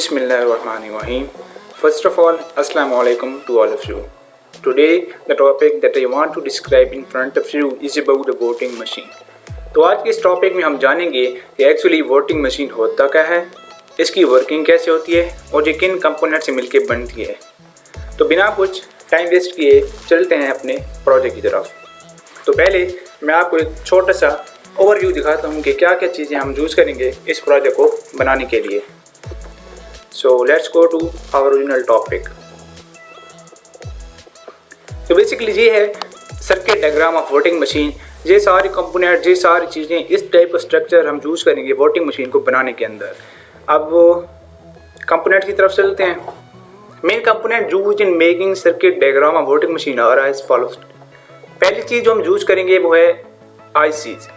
Bismillahirrahmanirrahim. First of all, Assalamu alaikum to all of you. Today, the topic that I want to describe in front of you is about the voting machine. तो आज के इस topic में हम जानेंगे कि actually voting machine होता क्या है, इसकी वर्किंग कैसे होती है और ये किन कंपोनेंट से मिलकर बनती है। तो बिना कुछ टाइम वेस्ट किए चलते हैं अपने प्रोजेक्ट की तरफ। तो पहले मैं आपको एक छोटा सा ओवरव्यू दिखाता हूँ कि क्या क्या चीज़ें हम यूज़ करेंगे इस प्रोजेक्ट को बनाने के लिए। So let's go to our original topic. तो बेसिकली ये है circuit diagram of voting machine. ये सारी कंपोनेंट, ये सारी चीज़ें, इस टाइप का स्ट्रक्चर हम यूज़ करेंगे वोटिंग मशीन को बनाने के अंदर। अब वो कंपोनेंट की तरफ चलते हैं। Main component use in making circuit diagram of voting machine are as follows. पहली चीज़ जो हम यूज़ करेंगे वो है आईसीज।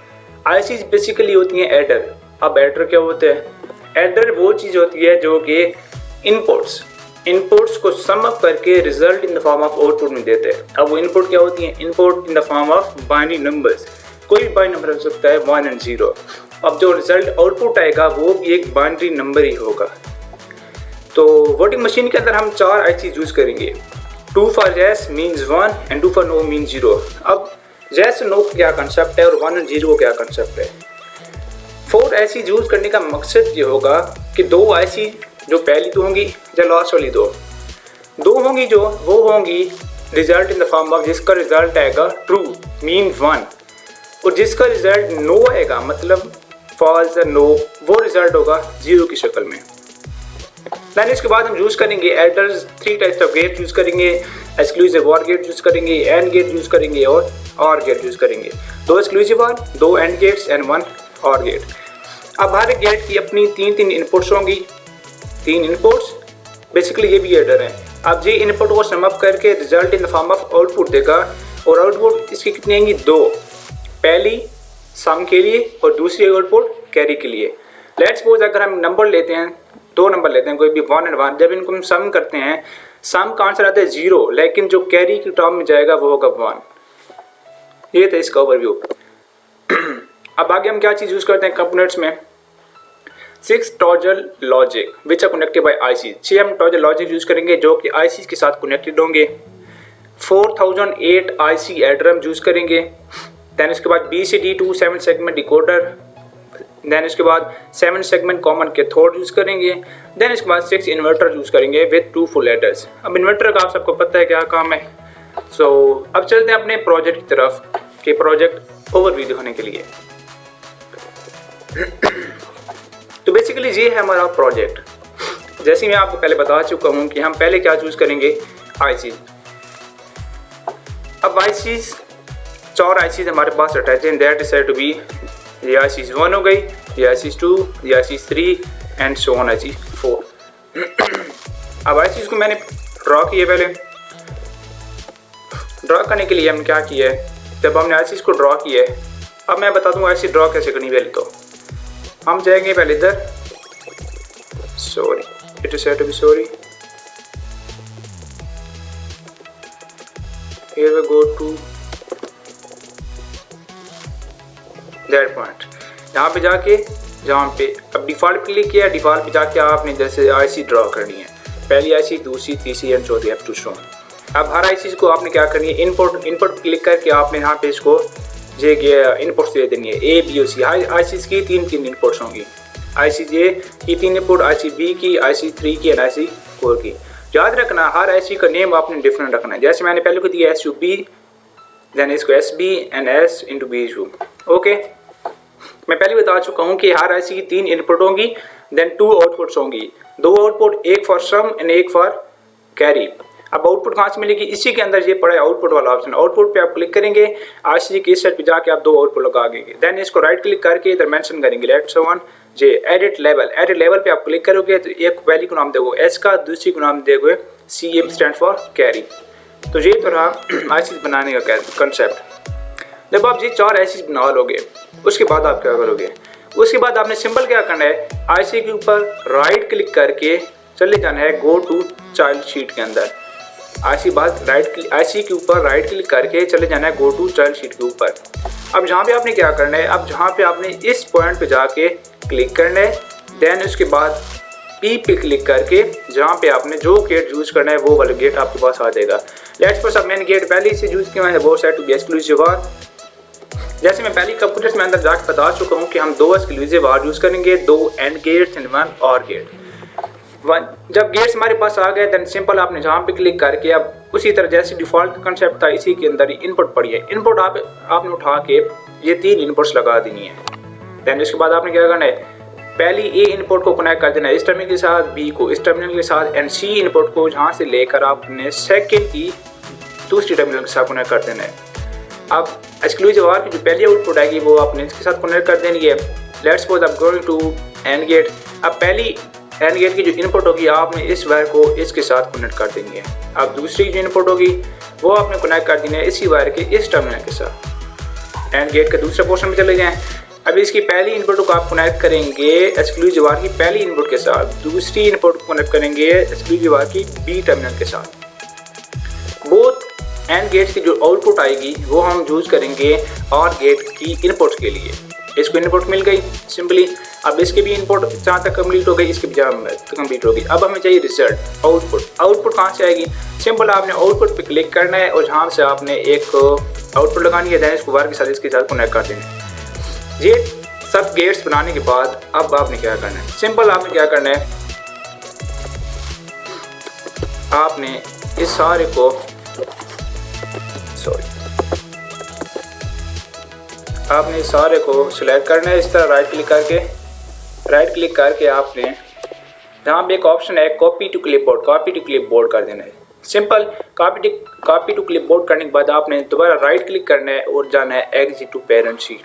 आईसीज बेसिकली होती हैं एडर। अब एडर क्या होता है? एडर वो चीज़ होती है जो कि इनपुट्स को सम अप करके result in the form of output में देते हैं। अब वो इनपुट क्या होती हैं? Input in the form of binary numbers. कोई भी बाइनरी नंबर हो सकता है 1 और 0। अब जो रिजल्ट आउटपुट आएगा वो भी एक बाइनरी नंबर ही होगा। तो वोटिंग मशीन के अंदर हम 4 आईसी यूज़ करेंगे। 2 for yes means 1 and 2 for no means 0। अब येस नो का क्या कंसेप्ट है और 1 और 0 क्या कंसेप्ट है? 4 आईसी यूज़ करने का मकसद ये होगा कि 2 आईसी जो पहली 2 होंगी या लास्ट वाली 2 होंगी जो वो होंगी result in the form of जिसका रिजल्ट आएगा ट्रू मीन 1 और जिसका रिजल्ट नो आएगा मतलब फॉल्स या नो वो रिजल्ट होगा 0 की शक्ल में। देन इसके बाद हम यूज़ करेंगे adders. 3 types of gate use करेंगे। एक्सक्लूसिव ऑर गेट यूज़ करेंगे, एंड गेट यूज़ करेंगे और गेट यूज़ करेंगे। 2 exclusive or, 2 and gates and 1 or gate. अब हर एक गेट की अपनी 3 इनपुट्स होंगी। 3 इनपुट्स बेसिकली ये भी एडर है। अब ये इनपुट को सम अप करके result in the form of output देगा और आउटपुट इसकी कितनी आएंगी? 2। पहली सम के लिए और दूसरी आउटपुट कैरी के लिए। लेट्स सपोज अगर हम नंबर लेते हैं, 2 नंबर लेते हैं कोई भी 1 और 1। जब इनको हम सम करते हैं, सम का आंसर आता है 0 लेकिन जो कैरी की टर्म में जाएगा वो होगा 1। ये था इसका ओवरव्यू। अब आगे हम क्या चीज़ यूज़ करते हैं कंपोनेंट्स में? 6 toggle logic which are connected by IC. 6 हम टॉगल लॉजिक यूज़ करेंगे जो कि आईसी के साथ कनेक्टेड होंगे। 4008 आईसी एडर हम यूज़ करेंगे। दैन उसके बाद BCD2 7 सेगमेंट डिकोडर। दैन उसके बाद 7 सेगमेंट कॉमन कैथोड यूज़ करेंगे। दैन इसके बाद 6 इन्वर्टर यूज़ करेंगे विद 2 फुल एडर्स। अब इन्वर्टर का आप सबको पता है क्या काम है। अब चलते हैं अपने प्रोजेक्ट की तरफ कि प्रोजेक्ट ओवरव्यू दिखाने के लिए। तो बेसिकली ये है हमारा प्रोजेक्ट। जैसे मैं आपको पहले बता चुका हूँ कि हम पहले क्या चूज़ करेंगे? आईसी। अब आईसीज 4 आईसीज हमारे पास अटैच हैं। That is said to be ये आईसीज 1 हो गई, ये आईसीज 2, ये ICs 3 and so on IC 4। अब आईसीज को मैंने ड्रॉ किया। पहले ड्रॉ करने के लिए हमने क्या किया है? जब हमने आईसीज को ड्रॉ किया है, अब मैं बता दूँ आईसी ड्रॉ कैसे करनी। पहले तो हम जाएंगे पहले इधर, sorry it is said to be sorry, here we go to that point. यहाँ पे जाके जहाँ पे अब डिफ़ॉल्ट क्लिक किया, डिफ़ॉल्ट पे जाके आपने जैसे आईसी ड्रॉ करनी है। पहली आईसी, दूसरी, तीसरी एंड चौथी हैव टू शो। अब हर आईसी को आपने क्या करनी है? इनपुट क्लिक करके आपने यहाँ पे इसको जे इनपुट्स दे देनी है A, B और C। आईसी की 3 इनपुट्स होंगी। आईसी जे की 3 इनपुट, आईसी बी की, आईसी 3 की एंड आईसी 4 की। याद रखना हर आईसी का नेम आपने डिफरेंट रखना है। जैसे मैंने पहले को दिया SUB, देन इसको SB and S into BU। Okay, मैं पहले बता चुका हूँ कि हर आईसी की 3 इनपुट होंगी, देन 2 आउटपुट्स होंगी। 2 आउटपुट, एक फॉर सम एंड एक फॉर कैरी। अब आउटपुट कहाँ से मिलेगी? इसी के अंदर ये पड़ा है आउटपुट वाला ऑप्शन। आउटपुट पे आप क्लिक करेंगे, आईसी के इस साइड पे जाके आप 2 आउटपुट लगा देंगे। देन इसको राइट क्लिक करके इधर मेंशन करेंगे let's one J edit level पे आप क्लिक करोगे तो एक वैल्यू को नाम दोगे S का, दूसरी को नाम दोगे CM स्टैंड फॉर कैरी। तो ये तो रहा आईसी बनाने का कंसेप्ट। जब आप ये 4 आईसी बना लोगे उसके बाद आप क्या करोगे? उसके बाद आपने सिंपल क्या करना है? आईसी के ऊपर राइट क्लिक करके चले जाना है गो टू चाइल्ड शीट के अंदर। आईसी के ऊपर राइट क्लिक करके चले जाना है गो टू चाइल्ड शीट के ऊपर। अब जहाँ पे आपने क्या करना है? अब जहाँ पे आपने इस पॉइंट पे जाके क्लिक करना है। देन उसके बाद P पे क्लिक करके जहाँ पे आपने जो गेट यूज़ करना है वो वाला गेट आपके पास आ जाएगा। लेट्स सपोज अब मैंने गेट पहले से यूज़ किया है both side to be exclusive or. जैसे मैं पहले कंप्यूटर्स में अंदर जाकर बता चुका हूँ कि हम 2 एक्सक्लूसिव आर यूज़ करेंगे, 2 and gates and 1 or gate. जब गेट्स हमारे पास आ गए देन सिंपल आपने जहाँ पे क्लिक करके अब उसी तरह जैसे डिफ़ॉल्ट कंसेप्ट था इसी के अंदर ही इनपुट पड़ी है। इनपुट आपने उठा के ये 3 इनपुट्स लगा देनी है। देन इसके बाद आपने क्या करना है, पहली ए इनपुट को कनेक्ट कर देना है इस टर्मिनल के साथ, बी को इस टर्मिनल के साथ एंड सी इनपुट को जहाँ से लेकर आपने सेकंड की दूसरी टर्मिनल के साथ कनेक्ट कर देना है। अब एक्सक्लूसिव आर की जो पहली आउटपुट आएगी वो आपने इसके साथ कनेक्ट कर देनी है। लेट्स सपोज अब गोइंग टू एंड गेट। अब पहली एंड गेट की जो इनपुट होगी आपने इस वायर को इसके साथ कनेक्ट कर देनी है। अब दूसरी जो इनपुट होगी वो आपने कनेक्ट कर देनी है इसी वायर के इस टर्मिनल के साथ। एंड गेट का दूसरा पोर्शन में चले जाएँ। अब इसकी पहली इनपुट को आप कनेक्ट करेंगे एक्सक्लूसिव आर की पहली इनपुट के साथ, दूसरी इनपुट को कनेक्ट करेंगे एक्सक्लूसिव आर की बी टर्मिनल के साथ। बोथ एंड गेट की जो आउटपुट आएगी वो हम यूज़ करेंगे और गेट की इनपुट के लिए। इसको इनपुट मिल गई सिंपली। अब इसकी भी इनपुट जहाँ तक कंप्लीट हो गई, इसकी भी जहाँ तक कंप्लीट होगी। अब हमें चाहिए रिजल्ट, आउटपुट। आउटपुट कहाँ से आएगी, सिंपल आपने आउटपुट पे क्लिक करना है और जहाँ से आपने एक आउटपुट लगानी है देन इसको वायर के साथ इसके साथ कनेक्ट कर देना है। ये सब गेट्स बनाने के बाद अब आपने क्या करना है, सिंपल आपने क्या करना है, आपने इस सारे को आपने इस सारे को सिलेक्ट करना है इस तरह राइट क्लिक करके आपने जहाँ पे एक ऑप्शन है कॉपी टू क्लिपबोर्ड कर देना है। सिंपल कॉपी टू क्लिपबोर्ड करने के बाद आपने दोबारा राइट क्लिक करना है और जाना है एग्जिट टू पेरेंट शीट।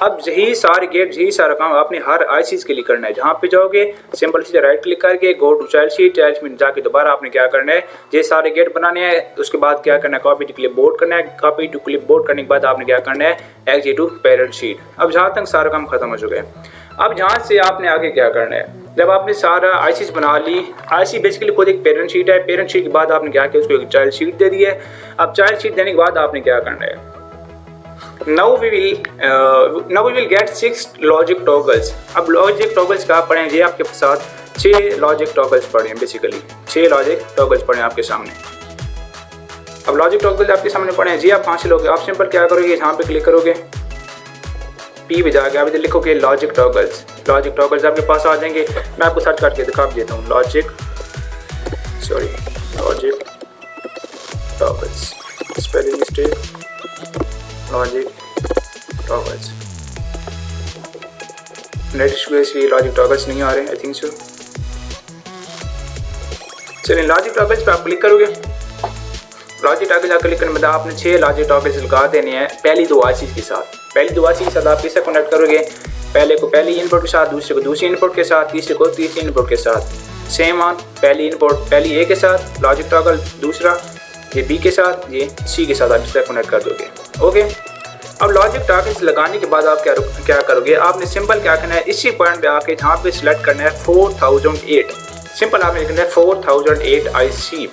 अब यही सारे गेट यही सारा काम आपने हर आईसीज के लिए करना है। जहाँ पे जाओगे सिंपल सीधे राइट क्लिक करके गो टू चाइल्ड शीट में जाके दोबारा आपने क्या करना है, ये सारे गेट बनाने हैं। उसके बाद क्या करना है, कॉपी टू क्लिपबोर्ड करना है। कॉपी टू क्लिपबोर्ड करने के बाद आपने क्या करना है, एग्जिट टू पेरेंट शीट। अब जहाँ तक सारा काम खत्म हो चुका है। अब जहाँ से आपने आगे क्या करना है, जब आपने सारा आईसीज बना ली, आईसी बेसिकली खुद एक पेरेंट शीट है। पेरेंट शीट के बाद आपने क्या किया, उसको एक चाइल्ड शीट दे दी है। अब चाइल्ड शीट देने के बाद आपने क्या करना है, now we will get 6 logic toggles. अब लॉजिक टॉगल्स क्या पढ़े हैं, ये आपके साथ 6 लॉजिक टॉगल्स पढ़े हैं, बेसिकली 6 लॉजिक टॉगल्स पढ़े हैं आपके सामने। अब लॉजिक टॉगल्स आपके सामने पढ़े हैं, जी आप कहाँ से लोगे, आप सिंपल क्या करोगे, यहाँ पे क्लिक करोगे, पी पे जाके आप इधर लिखोगे लॉजिक टॉगल्स आपके पास आ जाएंगे। मैं आपको सर्च करके दिखा देता हूँ, logic toggles, spelling mistake, logic toggles, next logic toggles नहीं आ रहे, आई थिंक सो। चलिए लॉजिक टॉगल्स पे आप क्लिक करोगे। लॉजिक टॉगल्स क्लिक करने के बाद आपने 6 लॉजिक टॉगल्स लगा देने हैं पहली 2 आईसीज के साथ। पहली 2 आईसीज के साथ आप किससे कनेक्ट करोगे, पहले को पहली इनपुट के साथ, दूसरे को दूसरी इनपुट के साथ, तीसरे को तीसरी इनपुट के साथ। सेम ऑन पहली इनपुट पहली ए के साथ लॉजिक टॉगल, दूसरा ये बी के साथ, ये सी के साथ आप इससे कनेक्ट कर दोगे। ओके, अब लॉजिक टॉगल्स लगाने के बाद आप क्या करोगे, आपने सिंपल क्या करना है, इसी पॉइंट पे आके जहाँ पे सिलेक्ट करना है 4008। सिंपल आपने लिखना है 4008 आईसी।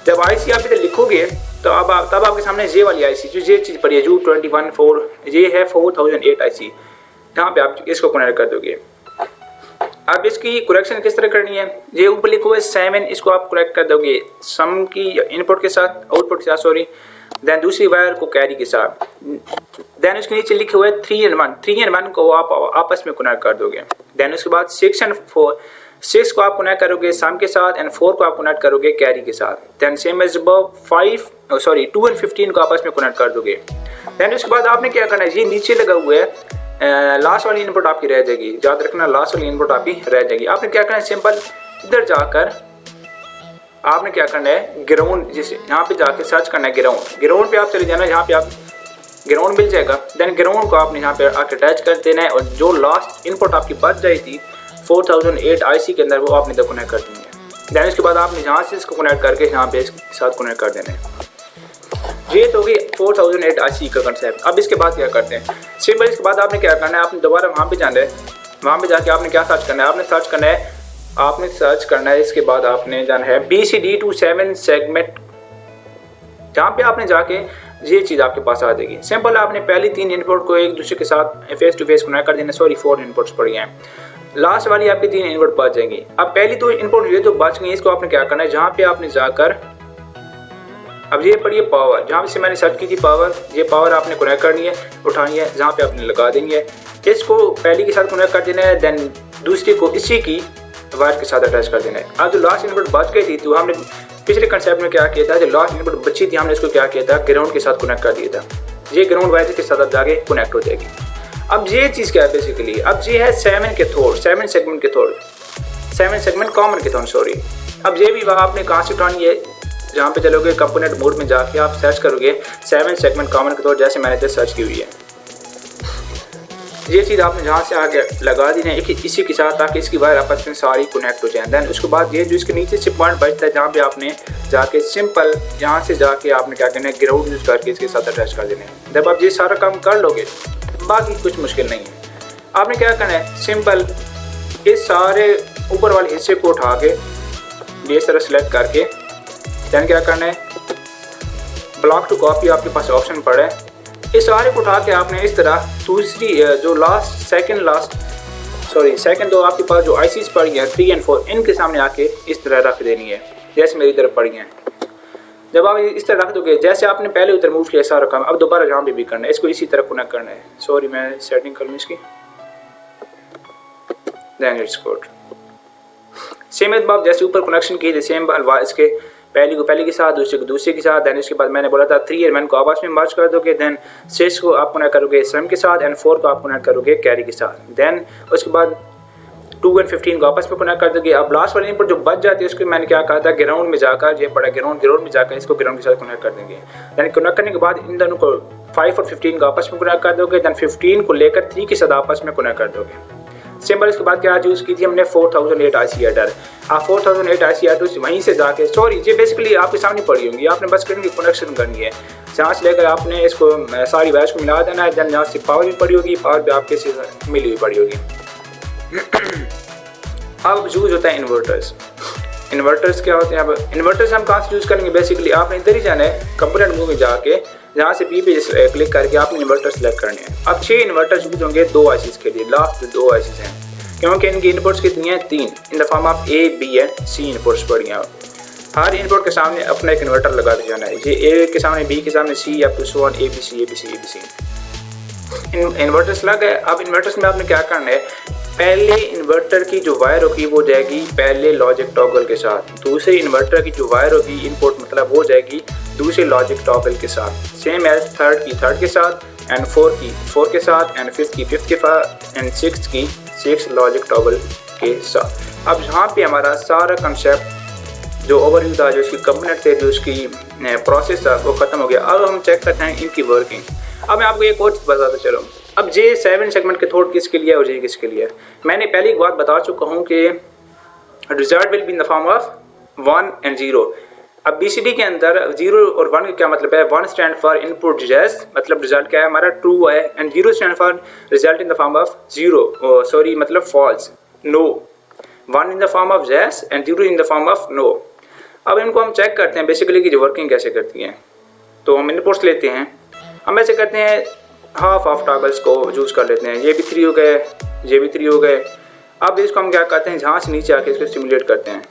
जब आईसी आप इधर लिखोगे तो तब आपके सामने ये वाली आईसी जो ये चीज़ पड़ी है U214, ये है 4008 आईसी। यहाँ पे आप इसको कनेक्ट कर दोगे। अब इसकी करेक्शन किस तरह करनी है, ये ऊपर लिखा हुआ है 7, इसको आप करेक्ट कर दोगे सम की इनपुट के साथ, आउटपुट के साथ सॉरी। देन दूसरी वायर को कैरी के साथ। देन उसके नीचे लिखे हुए 3 and 1 को आप आपस में कनेक्ट कर दोगे। देन उसके बाद 6 and 4, 6 को आप कनेक्ट करोगे सम के साथ एंड 4 को आप कनेक्ट करोगे कैरी के साथ। Then same as above 2 and 15 को आपस में कनेक्ट कर दोगे। देन उसके बाद आपने क्या करना है, ये नीचे लगा हुआ है लास्ट वाली इनपुट आपकी रह जाएगी, याद रखना लास्ट वाली इनपुट आपकी रह जाएगी। आपने क्या करना है, सिंपल इधर जाकर आपने क्या करना है, ग्राउंड जैसे यहाँ पे जाके सर्च करना है ग्राउंड पे आप चले जाना, यहाँ पे आप ग्राउंड मिल जाएगा। देन ग्राउंड को आपने यहाँ पे आके अटैच कर देना है और जो लास्ट इनपुट आपकी बच जाई थी 4008 आईसी के अंदर वो आपने इधर कनेक्ट कर देनी है। देन उसके बाद आपने यहाँ से इसको कनेक्ट करके यहाँ पे इसके साथ कनेक्ट कर देना है। ये तो होगी 4008 आईसी का कंसेप्ट। अब इसके बाद क्या करते हैं, सिंपल इसके बाद आपने क्या करना है, आपने दोबारा वहाँ पे जाना है, वहाँ पे जाके आपने क्या सर्च करना है, आपने सर्च करना है इसके बाद आपने जाना है BCD to 7 सेगमेंट, जहाँ पे आपने जाके ये चीज़ आपके पास आ जाएगी। सिंपल आपने पहली 3 इनपुट को एक दूसरे के साथ फेस टू फेस कनेक्ट कर देना। सॉरी 4 इनपुट्स पड़ गए हैं। लास्ट वाली आपकी 3 इनपुट बच जाएंगी। अब पहली तो इनपुट ये तो बच गई, इसको आपने क्या करना है, जहाँ पे आपने जाकर अब ये पढ़िए पावर, जहाँ से मैंने सर्च की थी पावर, ये पावर आपने कनेक्ट करनी है, उठानी है, जहाँ पे आपने लगा देनी है। इसको पहली के साथ कनेक्ट कर देना है, देन दूसरी को इसी की वायर के साथ अटैच कर देना है। अब जो लास्ट इनपुट बच गई थी तो हमने पिछले कंसेप्ट में क्या किया था, जो लास्ट इनपुट बची थी हमने इसको क्या किया था, ग्राउंड के साथ कनेक्ट कर दिया था। ये ग्राउंड वायर के साथ अब जाके कनेक्ट हो जाएगी। अब ये चीज़ क्या है बेसिकली, अब ये है 7 सेगमेंट कॉमन के थोड़ सॉरी। अब ये भी आपने कहाँ से उठानी है, जहाँ पे चलोगे कंपोनेंट मोड में जाके आप सर्च करोगे 7 सेगमेंट कॉमन के तौर, जैसे मैंने जस्ट सर्च की हुई है। ये चीज़ आपने जहाँ से आगे लगा दी है इसी के साथ, ताकि इसकी वायर आपस में सारी कनेक्ट हो जाए। दैन उसके बाद ये जो इसके नीचे से पॉइंट बचता है, जहाँ पे आपने जाके सिंपल यहाँ से जाके आपने क्या करना है, ग्राउंड यूज़ करके इसके साथ अटैच कर देना है। जब आप ये सारा काम कर लोगे बाकी कुछ मुश्किल नहीं है। आपने क्या करना है, सिंपल इस सारे ऊपर वाले हिस्से को उठा के ये तरह सेलेक्ट करके दैन क्या करना है, ब्लॉक टू कॉपी आपके पास ऑप्शन पड़ा है, इस सारे को उठा के आपने इस तरह दूसरी जो सेकंड तो आपके पास जो आईसीज पड़ी हैं 3 और 4 इनके सामने आके इस तरह रख देनी है, जैसे मेरी तरफ पड़ी हैं। जब आप इस तरह रख दोगे, जैसे आपने पहले उधर मूव किया सारा काम, अब दोबारा जहाँ भी करना है इसको इसी तरह कनेक्ट करना है। सॉरी मैं सेटिंग कर लूँ इसकी, देन इट्स गुड। सेम आप जैसे ऊपर कनेक्शन किए थे सेम इसके पहली के साथ, दूसरे के साथ, देन इसके बाद मैंने बोला था 3 एलिमेंट को आपस में मर्ज कर दोगे, देन 6 को आप कनेक्ट करोगे सम के साथ, एंड 4 को आप कनेक्ट करोगे कैरी के साथ, देन उसके बाद 2 और 15 को आपस में कनेक्ट कर दोगे। अब लास्ट वाली इनपुट जो बच जाती है उसको मैंने क्या कहा था, ग्राउंड में जाकर, ये पड़ा ग्राउंड में जाकर इसको ग्राउंड के साथ कनेक्ट कर देंगे। देन कनेक्ट करने के बाद इन दोनों को 5 और 15 को आपस में कनेक्ट कर दोगे, देन 15 को लेकर 3 के साथ आपस में कनेक्ट कर दोगे। सिंपल। इसके बाद क्या यूज़ की थी हमने 4008 IC एडर। आप 4008 IC एडर वहीं से जाके, सॉरी ये बेसिकली आपके सामने पड़ी होंगी, आपने बस करने की कनेक्शन करनी है, जहाँ से लेकर आपने इसको सारी वायर्स को मिला देना है। देन जहाँ से पावर भी पड़ी होगी, पावर भी आपके से मिली हुई पड़ी होगी। अब यूज़ होता है इन्वर्टर्स क्या होते हैं। अब इन्वर्टर्स हम कहाँ से यूज़ करेंगे, बेसिकली आपने इधर ही जाना है कंपोनेंट मूव में जाके, जहाँ से पी पे क्लिक करके आपने इन्वर्टर सेलेक्ट करने हैं। अब 6 इन्वर्टर्स यूज होंगे 2 ICs के लिए, लास्ट 2 ICs हैं, क्योंकि इनकी इनपुट्स कितनी हैं 3 इन the form of A, B and C inputs पड़ी हैं। हर इनपुट के सामने अपना एक इन्वर्टर लगा दिया जाना है, ये A के सामने, B के सामने C, up to so on ABC। Inverters लग गए। अब इन्वर्टर्स में आपने क्या करना है, पहले इन्वर्टर की जो वायर होगी वो जाएगी पहले लॉजिक टॉगल के साथ, दूसरे इन्वर्टर की जो वायर होगी इनपुट मतलब वो जाएगी दूसरे लॉजिक टॉगल के साथ, सेम एज थर्ड के साथ, एंड 4 के साथ, एंड 5 के साथ, एंड 6 लॉजिक टॉगल के साथ। अब यहाँ पे हमारा सारा कंसेप्ट जो ओवरव्यू था, जो इसकी कंपोनेंट थे, जो उसकी प्रोसेस था, वो ख़त्म हो गया। अब हम चेक करते हैं इनकी वर्किंग। अब मैं आपको एक और चीज़ बताता चलूँ। अब ये 7 सेगमेंट के थोड़ किसके लिए और ये किसके लिए। मैंने पहले एक बात बता चुका हूँ कि result will be in the form of 1 and 0। अब BCD के अंदर 0 और 1 का क्या मतलब है, 1 स्टैंड फॉर इनपुट येस, मतलब रिजल्ट क्या है हमारा ट्रू है, and 0 stand for result in the form of 0, sorry मतलब false, no. 1 in the form of yes and 0 in the form of no. अब इनको हम चेक करते हैं बेसिकली कि जो वर्किंग कैसे करती हैं। तो हम इनपुट्स लेते हैं, हम ऐसे करते हैं हाफ ऑफ टॉगल्स को यूज़ कर लेते हैं, ये भी 3 हो गए, ये भी 3 हो गए। अब इसको हम क्या करते हैं, जहाँ से नीचे आके इसको सिमुलेट करते हैं,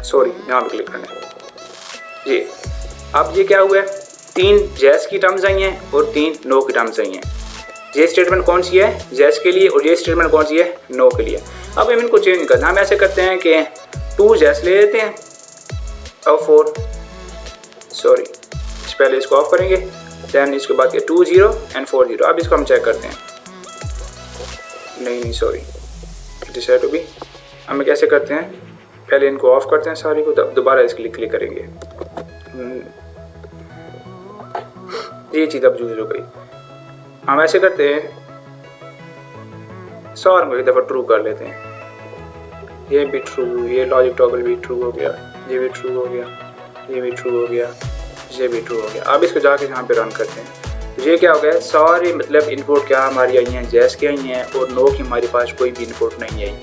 सॉरी यहाँ पे क्लिक करना है ये। अब ये क्या हुआ है, 3 जैस की टर्म्स आई हैं और 3 नो की टर्म्स आई हैं। ये स्टेटमेंट कौन सी है, जैस के लिए, और ये स्टेटमेंट कौन सी है, नो के लिए। अब हम इनको चेंज करते हैं, हम ऐसे करते हैं कि 2 जैस ले लेते हैं और 4, सॉरी पहले इसको ऑफ करेंगे, दैन इसके बाद 2 0 एंड 4 0। अब इसको हम चेक करते हैं, नहीं सॉरी डिसाइड भी हम कैसे करते हैं, पहले इनको ऑफ करते हैं सारी को, तब दोबारा इसके लिए क्लिक करेंगे। ये चीज़ अब यूज हो गई। हम ऐसे करते हैं, सारे को एक दफ़ा ट्रू कर लेते हैं, ये भी ट्रू, ये लॉजिक टॉगल भी ट्रू हो गया, ये भी ट्रू हो गया, ये भी ट्रू हो गया, ये भी ट्रू हो गया। अब इसको जाके यहाँ पे रन करते हैं, तो ये क्या हो गया, सारे मतलब इनपुट क्या हमारी आई हैं, जैस की आई हैं, और नो की हमारे पास कोई भी इनपुट नहीं आई।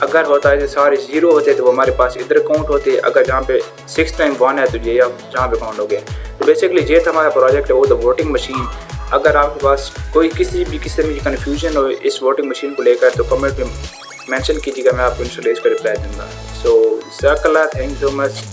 अगर होता है सारे 0 होते तो वो हमारे पास इधर काउंट होते, अगर जहाँ पे 6 टाइम 1 है तो ये अब जहाँ पे काउंट हो गए। तो बेसिकली ये था हमारा प्रोजेक्ट है वो द वोटिंग मशीन। अगर आपके पास कोई किसी भी किस्म की कन्फ्यूजन हो इस वोटिंग मशीन को लेकर तो कमेंट में मेंशन कीजिएगा, मैं आपको इंस्टॉलेशन का रिप्लाई दूंगा। सो जज़ाकल्लाह, थैंक यू सो मच।